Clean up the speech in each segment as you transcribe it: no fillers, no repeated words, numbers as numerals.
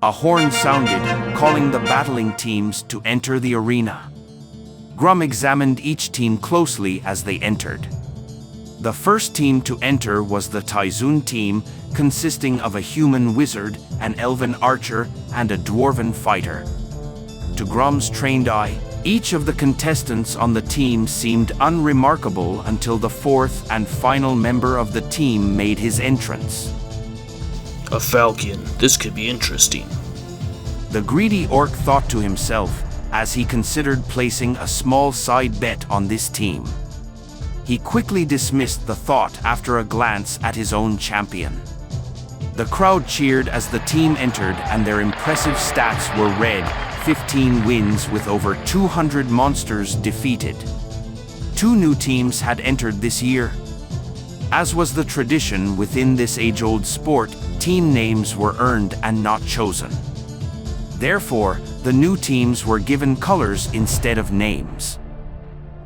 A horn sounded, calling the battling teams to enter the arena. Grom examined each team closely as they entered. The first team to enter was the Tyzoon team, consisting of a human wizard, an elven archer, and a dwarven fighter. To Grom's trained eye, each of the contestants on the team seemed unremarkable until the fourth and final member of the team made his entrance. A falcon. This could be interesting. The greedy orc thought to himself as he considered placing a small side bet on this team. He quickly dismissed the thought after a glance at his own champion. The crowd cheered as the team entered, and their impressive stats were read: 15 wins with over 200 monsters defeated. 2 new teams had entered this year. As was the tradition within this age-old sport, team names were earned and not chosen. Therefore, the new teams were given colors instead of names.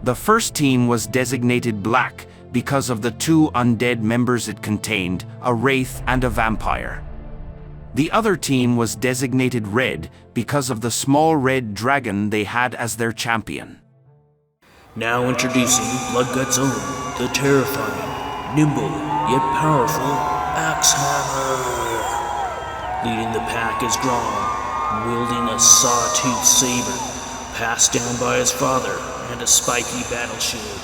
The first team was designated Black because of the 2 undead members it contained, a wraith and a vampire. The other team was designated Red because of the small red dragon they had as their champion. Now introducing Bloodgut's own, the terrifying, nimble, yet powerful Axehammer. Leading the pack is Grom, wielding a sawtooth saber, passed down by his father, and a spiky battle shield.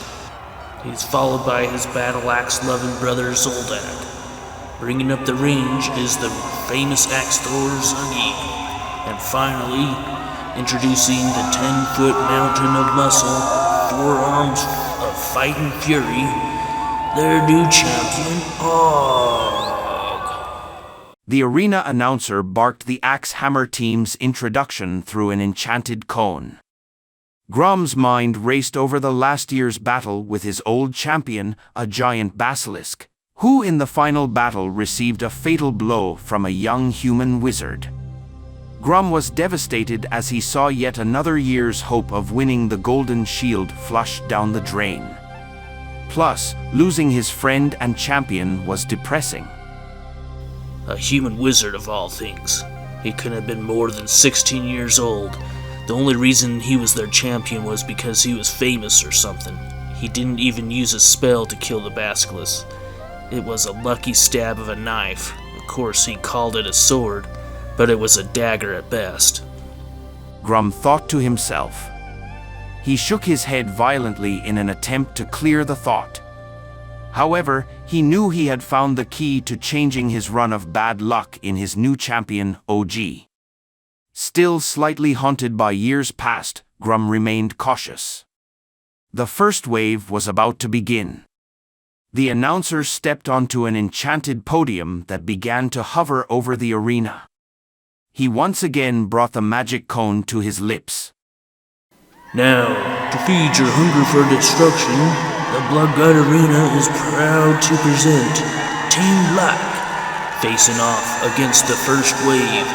He's followed by his battle axe-loving brother Zoldac. Bringing up the range is the famous axe thrower Zuggi. And finally, introducing the 10-foot mountain of muscle, 4 arms of fighting fury, their new champion, Og. The arena announcer barked the Axehammer team's introduction through an enchanted cone. Grom's mind raced over the last year's battle with his old champion, a giant basilisk, who in the final battle received a fatal blow from a young human wizard. Grom was devastated as he saw yet another year's hope of winning the Golden Shield flushed down the drain. Plus, losing his friend and champion was depressing. A human wizard of all things. He couldn't have been more than 16 years old. The only reason he was their champion was because he was famous or something. He didn't even use a spell to kill the basilisk. It was a lucky stab of a knife. Of course, he called it a sword, but it was a dagger at best. Grom thought to himself. He shook his head violently in an attempt to clear the thought. However, he knew he had found the key to changing his run of bad luck in his new champion, OG. Still slightly haunted by years past, Grom remained cautious. The first wave was about to begin. The announcer stepped onto an enchanted podium that began to hover over the arena. He once again brought the magic cone to his lips. Now, to feed your hunger for destruction, the Bloodgut Arena is proud to present Team Black, facing off against the first wave,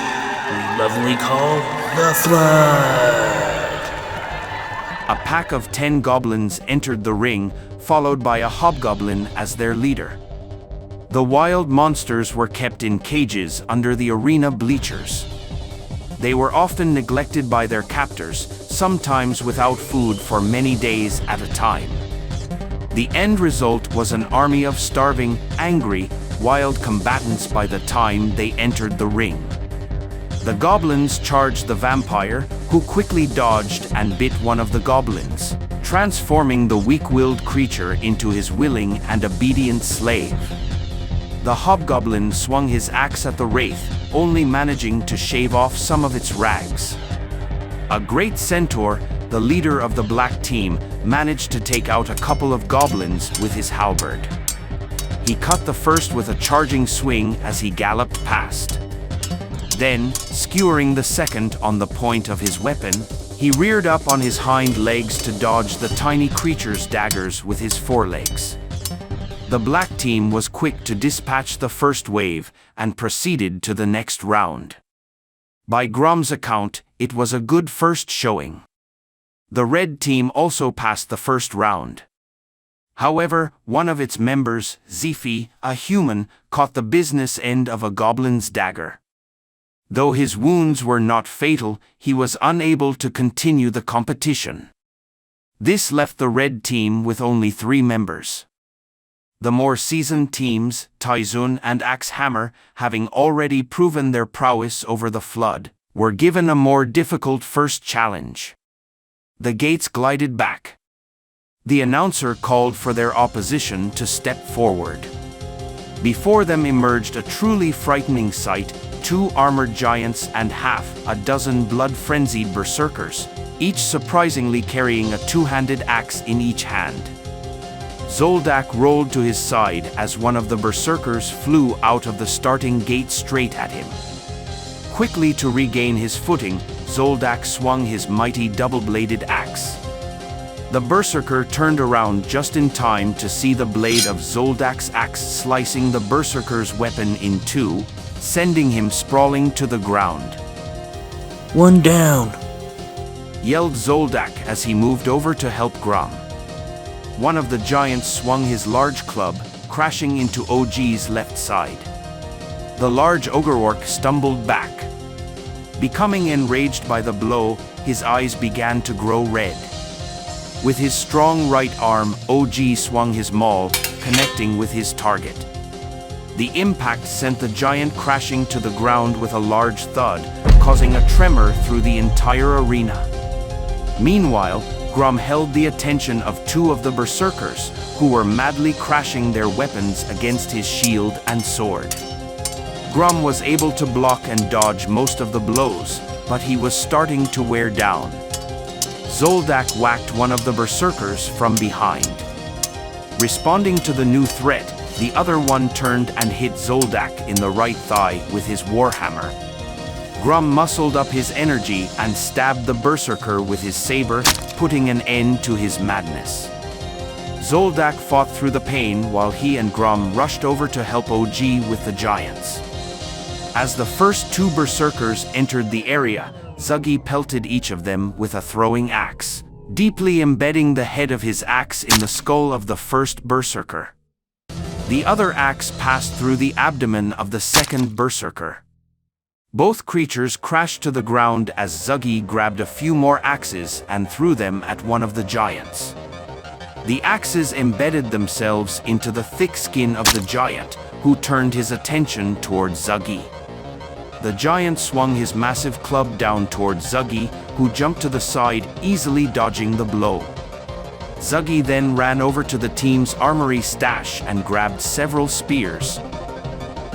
we lovingly call the Flood. A pack of 10 goblins entered the ring, followed by a hobgoblin as their leader. The wild monsters were kept in cages under the arena bleachers. They were often neglected by their captors, sometimes without food for many days at a time. The end result was an army of starving, angry, wild combatants by the time they entered the ring. The goblins charged the vampire, who quickly dodged and bit one of the goblins, transforming the weak-willed creature into his willing and obedient slave. The hobgoblin swung his axe at the wraith, only managing to shave off some of its rags. A great centaur, the leader of the black team, managed to take out a couple of goblins with his halberd. He cut the first with a charging swing as he galloped past. Then, skewering the second on the point of his weapon, he reared up on his hind legs to dodge the tiny creature's daggers with his forelegs. The black team was quick to dispatch the first wave and proceeded to the next round. By Grom's account, it was a good first showing. The red team also passed the first round. However, one of its members, Zifi, a human, caught the business end of a goblin's dagger. Though his wounds were not fatal, he was unable to continue the competition. This left the red team with only 3 members. The more seasoned teams, Tyzun and Axehammer, having already proven their prowess over the flood, were given a more difficult first challenge. The gates glided back. The announcer called for their opposition to step forward. Before them emerged a truly frightening sight: 2 armored giants and half a dozen blood-frenzied berserkers, each surprisingly carrying a 2-handed axe in each hand. Zoldac rolled to his side as one of the berserkers flew out of the starting gate straight at him. Quickly to regain his footing, Zoldac swung his mighty double-bladed axe. The berserker turned around just in time to see the blade of Zoldac's axe slicing the berserker's weapon in 2, sending him sprawling to the ground. "One down," yelled Zoldac as he moved over to help Grom. One of the giants swung his large club, crashing into OG's left side. The large Ogre-Orc stumbled back. Becoming enraged by the blow, his eyes began to grow red. With his strong right arm, OG swung his maul, connecting with his target. The impact sent the giant crashing to the ground with a large thud, causing a tremor through the entire arena. Meanwhile, Grom held the attention of 2 of the berserkers, who were madly crashing their weapons against his shield and sword. Grom was able to block and dodge most of the blows, but he was starting to wear down. Zoldac whacked one of the berserkers from behind. Responding to the new threat, the other one turned and hit Zoldac in the right thigh with his warhammer. Grom muscled up his energy and stabbed the berserker with his saber, putting an end to his madness. Zoldac fought through the pain while he and Grom rushed over to help OG with the giants. As the first 2 berserkers entered the area, Zuggi pelted each of them with a throwing axe, deeply embedding the head of his axe in the skull of the first berserker. The other axe passed through the abdomen of the second berserker. Both creatures crashed to the ground as Zuggi grabbed a few more axes and threw them at one of the giants. The axes embedded themselves into the thick skin of the giant, who turned his attention towards Zuggi. The giant swung his massive club down towards Zuggi, who jumped to the side, easily dodging the blow. Zuggi then ran over to the team's armory stash and grabbed several spears.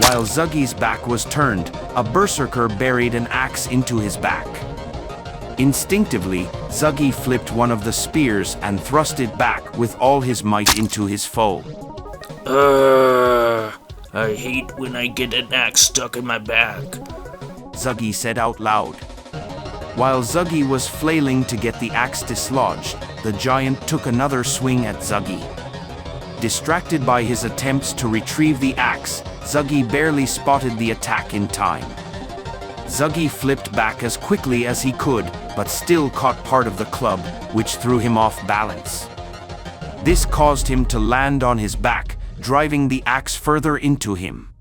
While Zuggi's back was turned, a berserker buried an axe into his back. Instinctively, Zuggi flipped one of the spears and thrust it back with all his might into his foe. I hate when I get an axe stuck in my back," Zuggi said out loud. While Zuggi was flailing to get the axe dislodged, the giant took another swing at Zuggi. Distracted by his attempts to retrieve the axe, Zuggi barely spotted the attack in time. Zuggi flipped back as quickly as he could, but still caught part of the club, which threw him off balance. This caused him to land on his back, driving the axe further into him.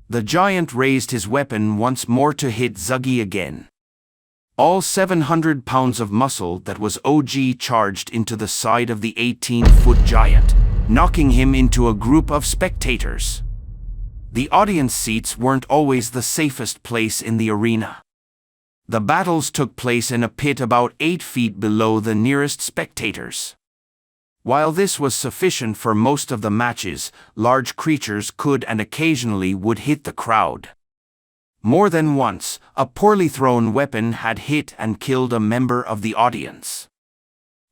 The giant raised his weapon once more to hit Zuggi again. All 700 pounds of muscle that was OG charged into the side of the 18-foot giant, knocking him into a group of spectators. The audience seats weren't always the safest place in the arena. The battles took place in a pit about 8 feet below the nearest spectators. While this was sufficient for most of the matches, large creatures could and occasionally would hit the crowd. More than once, a poorly thrown weapon had hit and killed a member of the audience.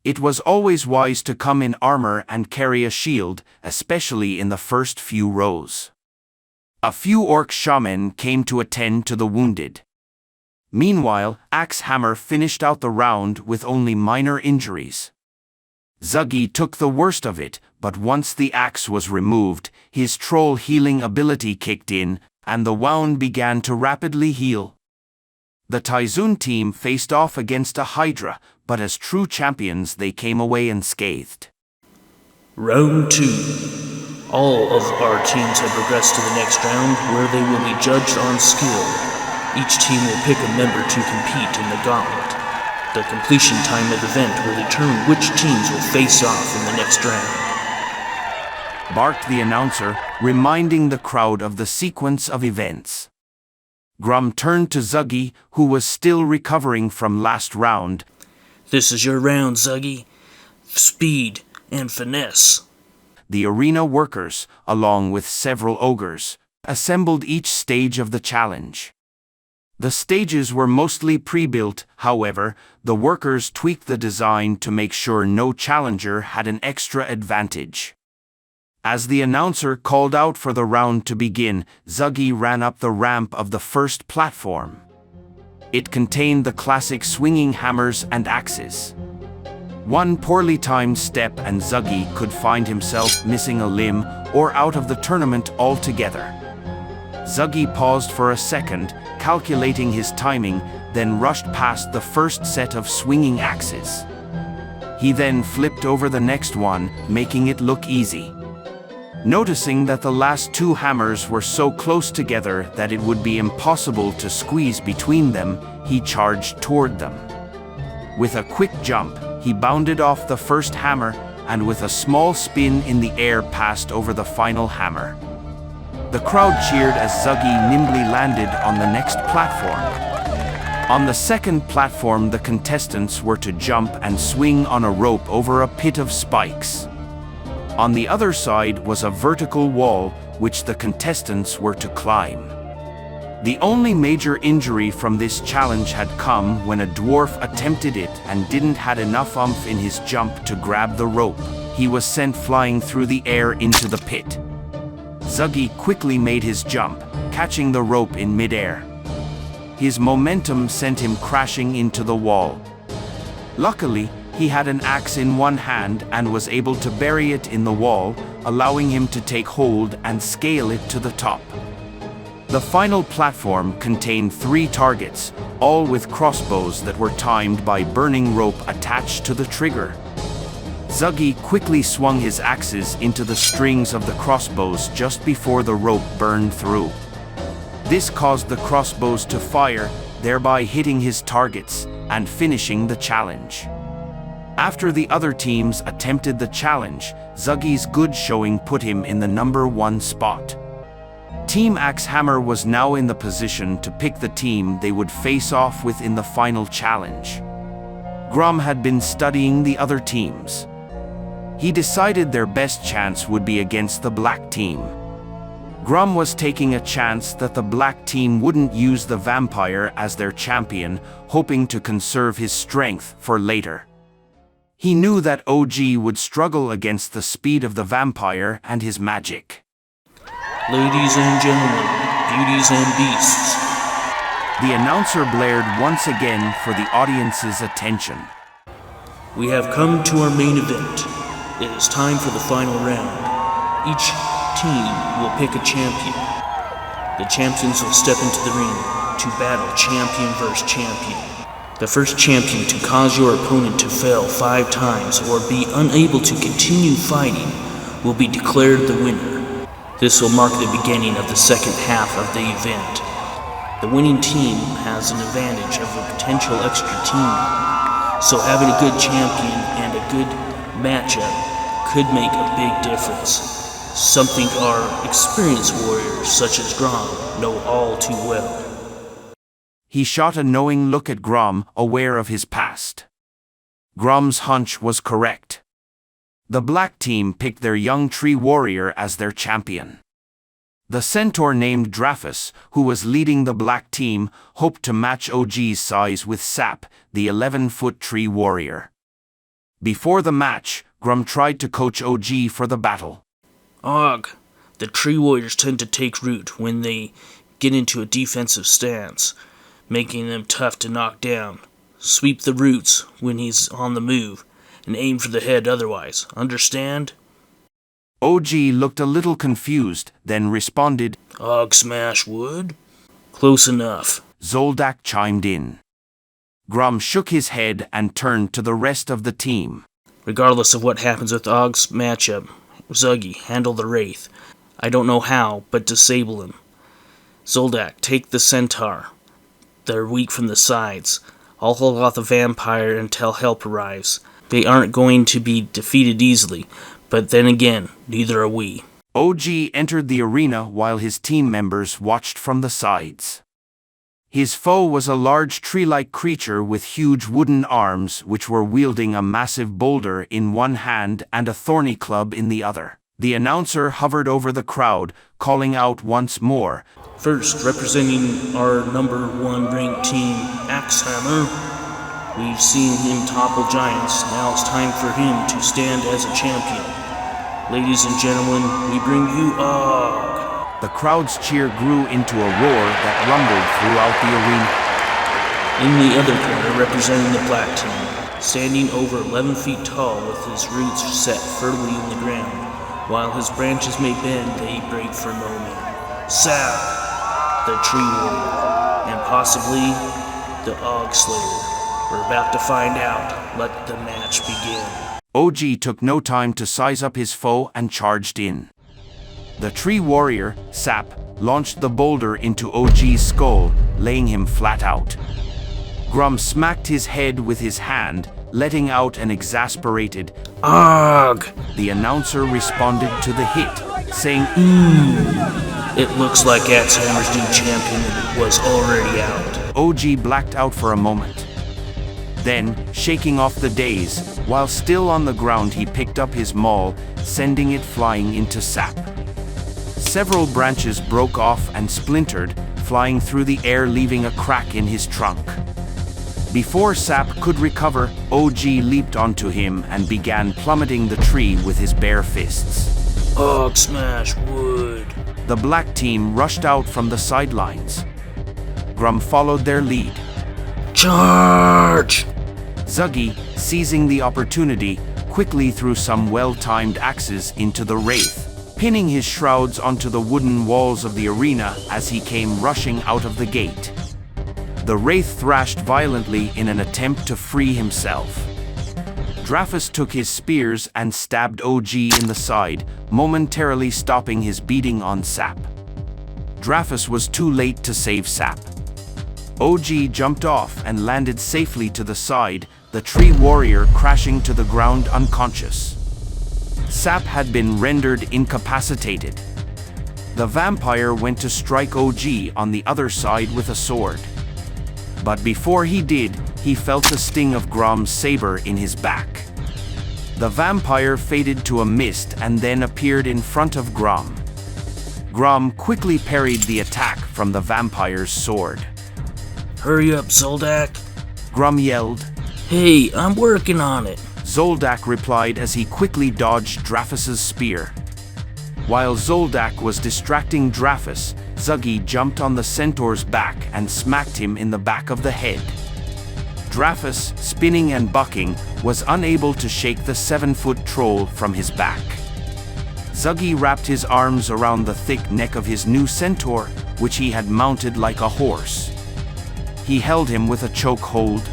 It was always wise to come in armor and carry a shield, especially in the first few rows. A few orc shaman came to attend to the wounded. Meanwhile, Axehammer finished out the round with only minor injuries. Zuggi took the worst of it, but once the axe was removed, his troll healing ability kicked in, and the wound began to rapidly heal. The Tyzun team faced off against a Hydra, but as true champions they came away unscathed. Round 2. All of our teams have progressed to the next round, where they will be judged on skill. Each team will pick a member to compete in the gauntlet. The completion time of the event will determine which teams will face off in the next round. Barked the announcer, reminding the crowd of the sequence of events. Grom turned to Zuggi, who was still recovering from last round. This is your round, Zuggi. Speed and finesse. The arena workers, along with several ogres, assembled each stage of the challenge. The stages were mostly pre-built, however, the workers tweaked the design to make sure no challenger had an extra advantage. As the announcer called out for the round to begin, Zuggi ran up the ramp of the first platform. It contained the classic swinging hammers and axes. One poorly timed step and Zuggi could find himself missing a limb or out of the tournament altogether. Zuggi paused for a second, calculating his timing, then rushed past the first set of swinging axes. He then flipped over the next one, making it look easy. Noticing that the last two hammers were so close together that it would be impossible to squeeze between them, he charged toward them. With a quick jump, he bounded off the first hammer and with a small spin in the air passed over the final hammer. The crowd cheered as Zuggi nimbly landed on the next platform. On the second platform, the contestants were to jump and swing on a rope over a pit of spikes. On the other side was a vertical wall, which the contestants were to climb. The only major injury from this challenge had come when a dwarf attempted it and didn't had enough oomph in his jump to grab the rope. He was sent flying through the air into the pit. Zuggi quickly made his jump, catching the rope in midair. His momentum sent him crashing into the wall. Luckily, he had an axe in one hand and was able to bury it in the wall, allowing him to take hold and scale it to the top. The final platform contained 3 targets, all with crossbows that were timed by burning rope attached to the trigger. Zuggi quickly swung his axes into the strings of the crossbows just before the rope burned through. This caused the crossbows to fire, thereby hitting his targets and finishing the challenge. After the other teams attempted the challenge, Zuggi's good showing put him in the number 1 spot. Team Axehammer was now in the position to pick the team they would face off with in the final challenge. Grom had been studying the other teams. He decided their best chance would be against the black team. Grom was taking a chance that the black team wouldn't use the vampire as their champion, hoping to conserve his strength for later. He knew that OG would struggle against the speed of the vampire and his magic. Ladies and gentlemen, beauties and beasts. The announcer blared once again for the audience's attention. We have come to our main event. It is time for the final round. Each team will pick a champion. The champions will step into the ring to battle champion versus champion. The first champion to cause your opponent to fail 5 times or be unable to continue fighting will be declared the winner. This will mark the beginning of the second half of the event. The winning team has an advantage of a potential extra team, so having a good champion and a good matchup could make a big difference. Something our experienced warriors such as Grom know all too well. He shot a knowing look at Grom, aware of his past. Grom's hunch was correct. The black team picked their young tree warrior as their champion. The centaur named Draphus, who was leading the black team, hoped to match OG's size with Sap, the 11-foot tree warrior. Before the match, Grom tried to coach OG for the battle. Og, the tree warriors tend to take root when they get into a defensive stance, making them tough to knock down. Sweep the roots when he's on the move, and aim for the head otherwise. Understand? OG looked a little confused, then responded, Og smash wood? Close enough. Zoldac chimed in. Grom shook his head and turned to the rest of the team. Regardless of what happens with Og's matchup, Zuggi, handle the Wraith. I don't know how, but disable him. Zoldac, take the Centaur. They're weak from the sides. I'll hold off the vampire until help arrives. They aren't going to be defeated easily, but then again, neither are we. OG entered the arena while his team members watched from the sides. His foe was a large tree-like creature with huge wooden arms which were wielding a massive boulder in one hand and a thorny club in the other. The announcer hovered over the crowd, calling out once more, "First, representing our #1 ranked team, Axehammer. We've seen him topple giants, now it's time for him to stand as a champion. Ladies and gentlemen, we bring you Og." The crowd's cheer grew into a roar that rumbled throughout the arena. In the other corner, representing the black team, standing over 11 feet tall with his roots set firmly in the ground, while his branches may bend, they break for no man. Sap, the tree warrior, and possibly the Og Slayer. We're about to find out. Let the match begin. OG took no time to size up his foe and charged in. The tree warrior, Sap, launched the boulder into OG's skull, laying him flat out. Grom smacked his head with his hand, letting out an exasperated "Og!" The announcer responded to the hit, saying, It looks like Axehammer's new champion was already out. OG blacked out for a moment. Then, shaking off the daze, while still on the ground he picked up his maul, sending it flying into Sap. Several branches broke off and splintered, flying through the air leaving a crack in his trunk. Before Sap could recover, OG leaped onto him and began plummeting the tree with his bare fists. Og smash wood. The black team rushed out from the sidelines. Grom followed their lead. Charge! Zuggi, seizing the opportunity, quickly threw some well-timed axes into the wraith, pinning his shrouds onto the wooden walls of the arena as he came rushing out of the gate. The wraith thrashed violently in an attempt to free himself. Drafus took his spears and stabbed OG in the side, momentarily stopping his beating on Sap. Drafus was too late to save Sap. OG jumped off and landed safely to the side, the tree warrior crashing to the ground unconscious. Sap had been rendered incapacitated. The vampire went to strike OG on the other side with a sword. But before he did, he felt the sting of Grom's saber in his back. The vampire faded to a mist and then appeared in front of Grom. Grom quickly parried the attack from the vampire's sword. Hurry up, Zoldac. Grom yelled. Hey, I'm working on it. Zoldac replied as he quickly dodged Drafus's spear. While Zoldac was distracting Drafus, Zuggi jumped on the centaur's back and smacked him in the back of the head. Drafus, spinning and bucking, was unable to shake the 7-foot troll from his back. Zuggi wrapped his arms around the thick neck of his new centaur, which he had mounted like a horse. He held him with a choke hold.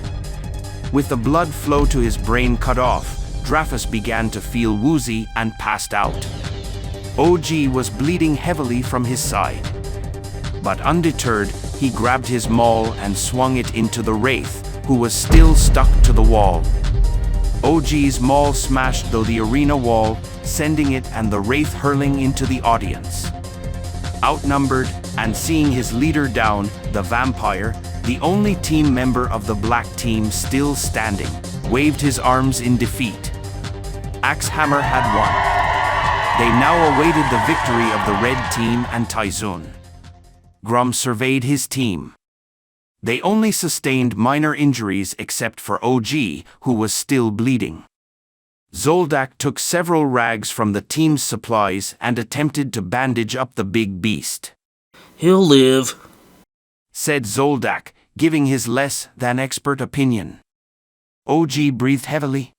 With the blood flow to his brain cut off, Drafus began to feel woozy and passed out. OG was bleeding heavily from his side. But undeterred, he grabbed his maul and swung it into the wraith, who was still stuck to the wall. OG's maul smashed through the arena wall, sending it and the wraith hurling into the audience. Outnumbered, and seeing his leader down, the vampire, the only team member of the black team still standing, waved his arms in defeat. Axehammer had won. They now awaited the victory of the red team and Tyzoon. Grom surveyed his team. They only sustained minor injuries except for OG, who was still bleeding. Zoldac took several rags from the team's supplies and attempted to bandage up the big beast. He'll live, said Zoldac, giving his less than expert opinion. OG breathed heavily.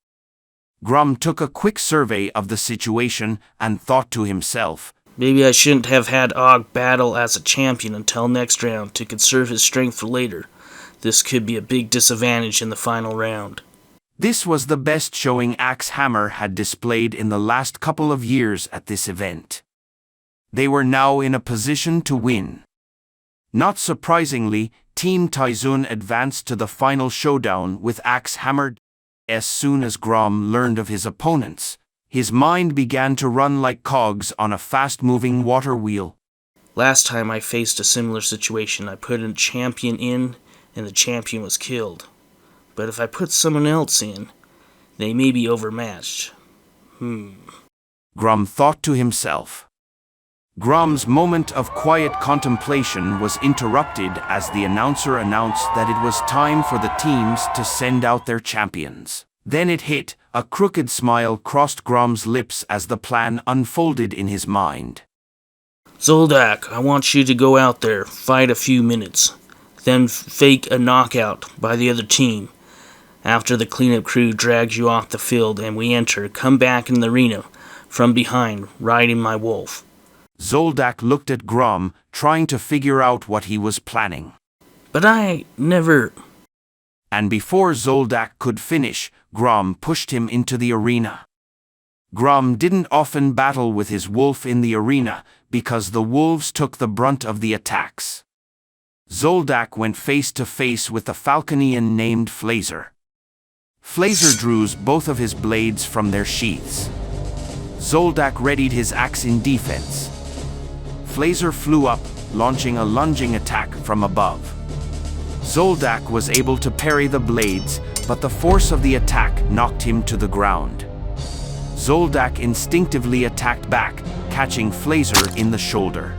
Grom took a quick survey of the situation and thought to himself, maybe I shouldn't have had Og battle as a champion until next round to conserve his strength for later. This could be a big disadvantage in the final round. This was the best showing Axehammer had displayed in the last couple of years at this event. They were now in a position to win. Not surprisingly, Team Tyzoon advanced to the final showdown with axe hammered. As soon as Grom learned of his opponents, his mind began to run like cogs on a fast-moving water wheel. Last time I faced a similar situation, I put a champion in, and the champion was killed. But if I put someone else in, they may be overmatched. Grom thought to himself. Grom's moment of quiet contemplation was interrupted as the announcer announced that it was time for the teams to send out their champions. Then it hit, a crooked smile crossed Grom's lips as the plan unfolded in his mind. Zoldac, I want you to go out there, fight a few minutes, then fake a knockout by the other team. After the cleanup crew drags you off the field and we enter, come back in the arena from behind, riding my wolf. Zoldac looked at Grom, trying to figure out what he was planning. But I never... And before Zoldac could finish, Grom pushed him into the arena. Grom didn't often battle with his wolf in the arena because the wolves took the brunt of the attacks. Zoldac went face to face with the Falconian named Flazer. Flazer drew both of his blades from their sheaths. Zoldac readied his axe in defense. Flazer flew up, launching a lunging attack from above. Zoldac was able to parry the blades, but the force of the attack knocked him to the ground. Zoldac instinctively attacked back, catching Flazer in the shoulder.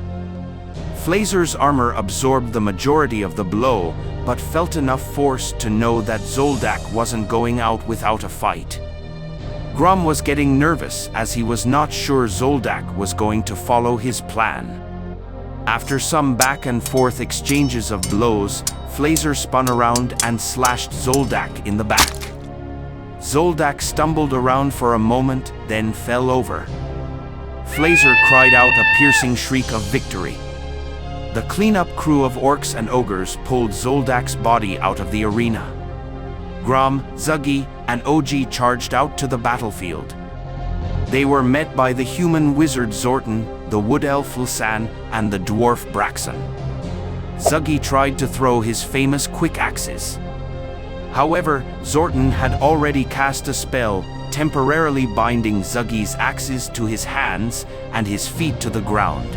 Flazer's armor absorbed the majority of the blow, but felt enough force to know that Zoldac wasn't going out without a fight. Grom was getting nervous as he was not sure Zoldac was going to follow his plan. After some back and forth exchanges of blows, Flazer spun around and slashed Zoldac in the back. Zoldac stumbled around for a moment, then fell over. Flazer cried out a piercing shriek of victory. The cleanup crew of orcs and ogres pulled Zoldac's body out of the arena. Grom, Zuggi, and OG charged out to the battlefield. They were met by the human wizard Zorton, the wood elf Lusan, and the dwarf Braxon. Zuggi tried to throw his famous quick axes. However, Zorton had already cast a spell, temporarily binding Zuggi's axes to his hands and his feet to the ground.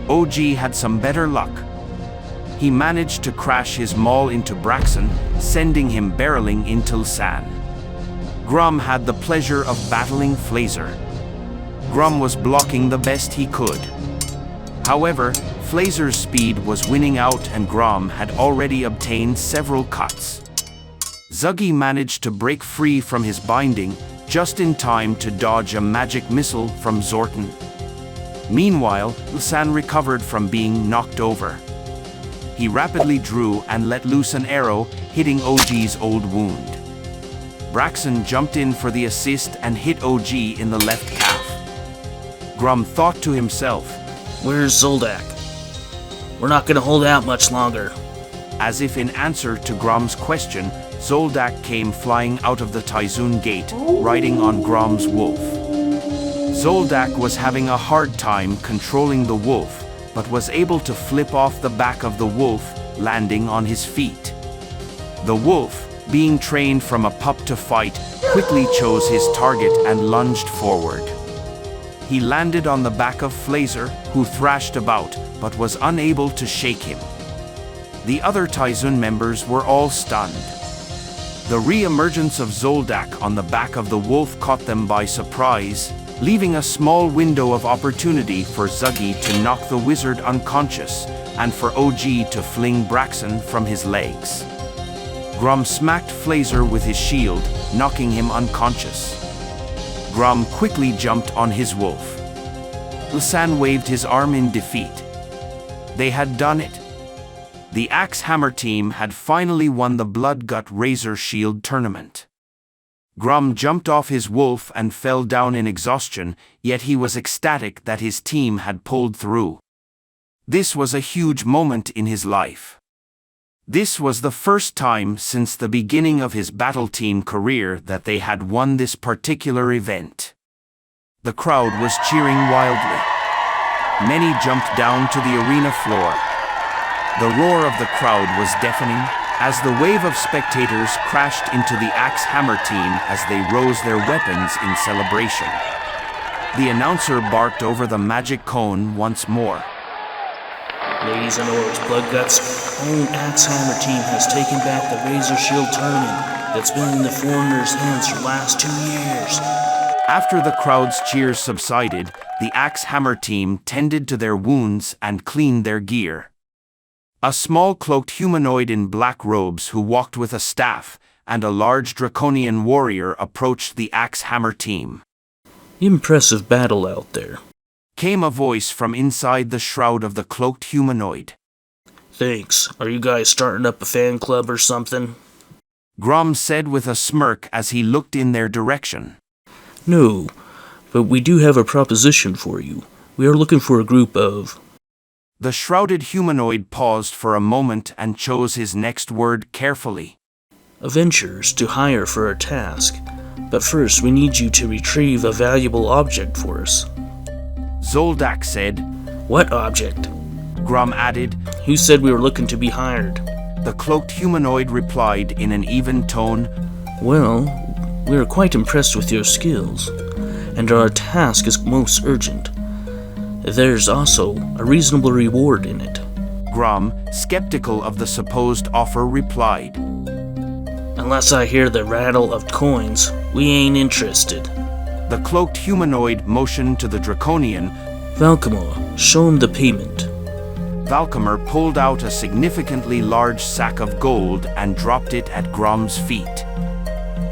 OG had some better luck. He managed to crash his maul into Braxon, sending him barreling into Lusan. Grom had the pleasure of battling Flazer. Grom was blocking the best he could. However, Flazer's speed was winning out and Grom had already obtained several cuts. Zuggi managed to break free from his binding just in time to dodge a magic missile from Zorton. Meanwhile, Lusan recovered from being knocked over. He rapidly drew and let loose an arrow, hitting OG's old wound. Braxon jumped in for the assist and hit OG in the left calf. Grom thought to himself, Where's Zoldac? We're not gonna hold out much longer. As if in answer to Grom's question, Zoldac came flying out of the Tyzoon gate, riding on Grom's wolf. Zoldac was having a hard time controlling the wolf, but was able to flip off the back of the wolf, landing on his feet. The wolf, being trained from a pup to fight, quickly chose his target and lunged forward. He landed on the back of Flazer, who thrashed about, but was unable to shake him. The other Tyzoon members were all stunned. The re-emergence of Zoldac on the back of the wolf caught them by surprise, leaving a small window of opportunity for Zuggi to knock the wizard unconscious and for OG to fling Braxon from his legs. Grom smacked Flazer with his shield, knocking him unconscious. Grom quickly jumped on his wolf. Lusan waved his arm in defeat. They had done it. The Axe Hammer team had finally won the Bloodgut Razor Shield tournament. Grom jumped off his wolf and fell down in exhaustion, yet he was ecstatic that his team had pulled through. This was a huge moment in his life. This was the first time since the beginning of his battle team career that they had won this particular event. The crowd was cheering wildly. Many jumped down to the arena floor. The roar of the crowd was deafening as the wave of spectators crashed into the Axe Hammer team as they rose their weapons in celebration. The announcer barked over the magic cone once more. Ladies and lords, Bloodgut's own Axe Hammer team has taken back the Razor Shield tournament that's been in the foreigners' hands for the last 2 years. After the crowd's cheers subsided, the Axe Hammer team tended to their wounds and cleaned their gear. A small cloaked humanoid in black robes who walked with a staff and a large draconian warrior approached the Axe Hammer team. Impressive battle out there, came a voice from inside the shroud of the cloaked humanoid. Thanks. Are you guys starting up a fan club or something? Grom said with a smirk as he looked in their direction. No, but we do have a proposition for you. We are looking for a group of... The shrouded humanoid paused for a moment and chose his next word carefully. Adventurers to hire for a task. But first, we need you to retrieve a valuable object for us. Zoldac said. What object? Grom added. Who said we were looking to be hired? The cloaked humanoid replied in an even tone. Well, we are quite impressed with your skills, and our task is most urgent. There's also a reasonable reward in it. Grom, skeptical of the supposed offer, replied. Unless I hear the rattle of coins, we ain't interested. The cloaked humanoid motioned to the Draconian. Valkamar, show him the payment. Valkamar pulled out a significantly large sack of gold and dropped it at Grom's feet.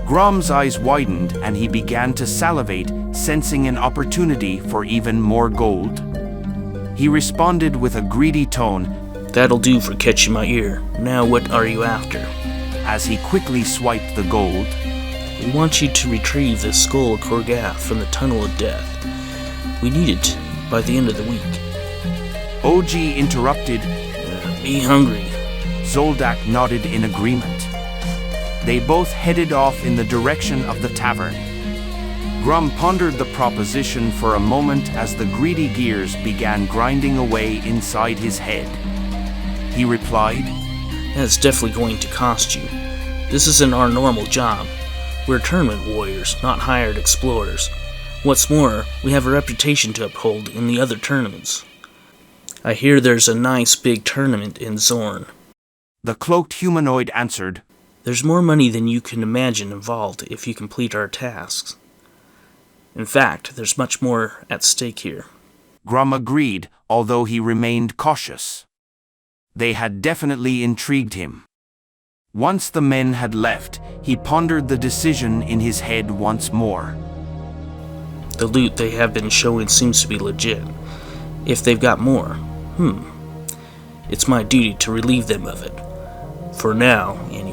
Grom's eyes widened and he began to salivate, sensing an opportunity for even more gold. He responded with a greedy tone. That'll do for catching my ear. Now what are you after? As he quickly swiped the gold. We want you to retrieve the skull of Korgath from the Tunnel of Death. We need it by the end of the week. OG interrupted. Be hungry. Zoldac nodded in agreement. They both headed off in the direction of the tavern. Grom pondered the proposition for a moment as the greedy gears began grinding away inside his head. He replied, That's definitely going to cost you. This isn't our normal job. We're tournament warriors, not hired explorers. What's more, we have a reputation to uphold in the other tournaments. I hear there's a nice big tournament in Zorn. The cloaked humanoid answered, There's more money than you can imagine involved if you complete our tasks. In fact, there's much more at stake here. Grom agreed, although he remained cautious. They had definitely intrigued him. Once the men had left, he pondered the decision in his head once more. The loot they have been showing seems to be legit. If they've got more, it's my duty to relieve them of it. For now, anyway.